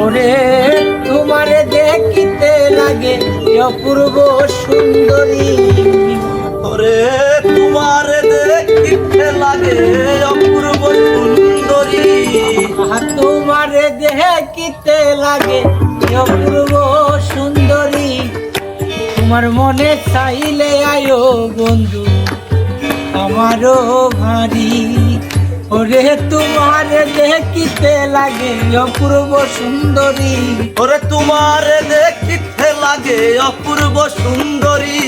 ওরে তোমারে দেখিতে লাগে অপূর্ব সুন্দরী, ওরে তোমারে দেখিতে লাগে অপূর্ব সুন্দরী, তোমারে দেখিতে লাগে অপূর্ব সুন্দরী। তোমার মনে চাইলে আয়ো বন্ধু আমারও ভারী, ওরে তোমারে দেখিতে লাগে অপূর্ব সুন্দরী, ওরে তোমারে দেখিতে লাগে অপূর্ব সুন্দরী,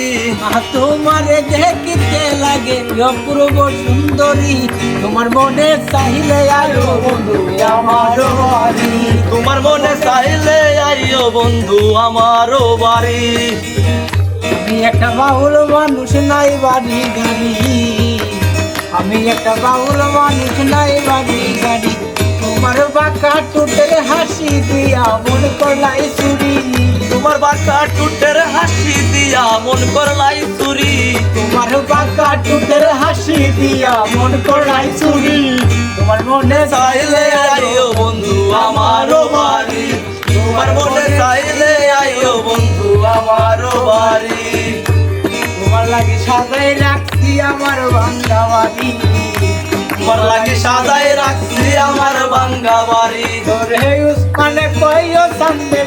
তোমারে দেখিতে লাগে অপূর্ব সুন্দরী। তোমার মনে চাইলে আয়ো বন্ধু আমারও বাড়ি, তোমার মনে চাইলে আইও বন্ধু আমারও বাড়ি। আমি একটা বাউল মানুষ নাই বাড়ি গাড়ি, আমি একটা বাউল মানুষ নাই বাড়ি গাড়ি। তোমার বাঁকা টুটের হাসি দিয়া মন করলাই চুরি, তোমার বাঁকা টুটের হাসি দিয়া মন করলাই চুরি, তোমার বাঁকা টুটের হাসি দিয়া মন করলাই চুরি। তোমার মনে চাইলে আইও বন্ধু আমারও বাড়ি, তোমার মনে চাইলে আইও বন্ধু আমারও বাড়ি। তোমার লাগে সাজাই রাখছি আমার ভাঙ্গা বাড়ি, তোমার লাগে সাজাই রাখছি আমার ভাঙ্গা বাড়ি। তোরে উসমানে কইও সামনে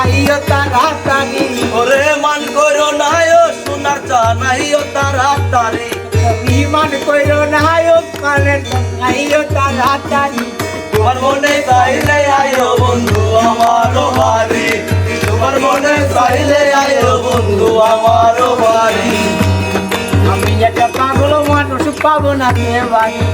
আইও তাড়াতাড়ি, ওরে মান করো নাইও সোনার জানাইও তাড়াতাড়ি, বিমান কইরো না উসমানে আইও তাড়াতাড়ি। তোমার মনে চাইলে আইও বন্ধু আমারও বাড়ি, তোমার মনে চাইলে আইও বন্ধু আমারও বাড়ি। আমি একটা পাগল মানুষ পাবো না কে বাড়ি,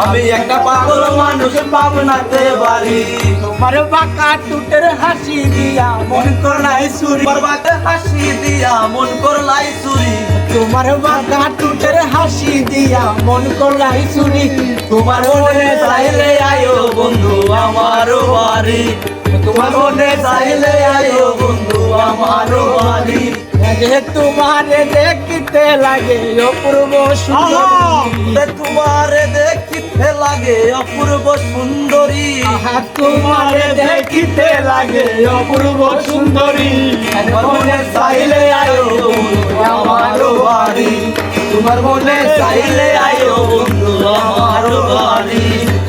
আমি একটা পাগল মানুষ পাবনাতে বাড়ি। তোমার বাঁকা টুটের হাসি দিয়া মন করলাই চুরি, তোমার বাঁকা হাসি দিয়া মন করলাই চুরি, তোমার বাঁকা টুটের হাসি দিয়া মন করলাই চুরি। তোমার মনে চাইলে আইও বন্ধু আমারও বাড়ি, তোমার মনে চাইলে আইও বন্ধু আমারও বাড়ি। তোমারে দেখিতে লাগে অপূর্ব সুন্দরী, তোমারে দেখিতে লাগে অপূর্ব সুন্দরী, তোমারে দেখিতে লাগে অপূর্ব সুন্দরী। তোমার মনে চাইলে আইও বন্ধু আমারও বাড়ি, তোমার মনে চাইলে আইও বন্ধু আমারও বাড়ি।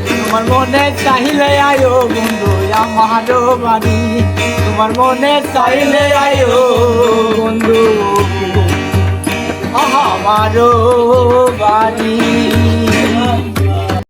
তোমার মনে চাইলে আয়ো বন্ধু আমারও বাড়ি, তোমার মনে চাইলে আয়ো বন্ধু আমারও বাড়ি।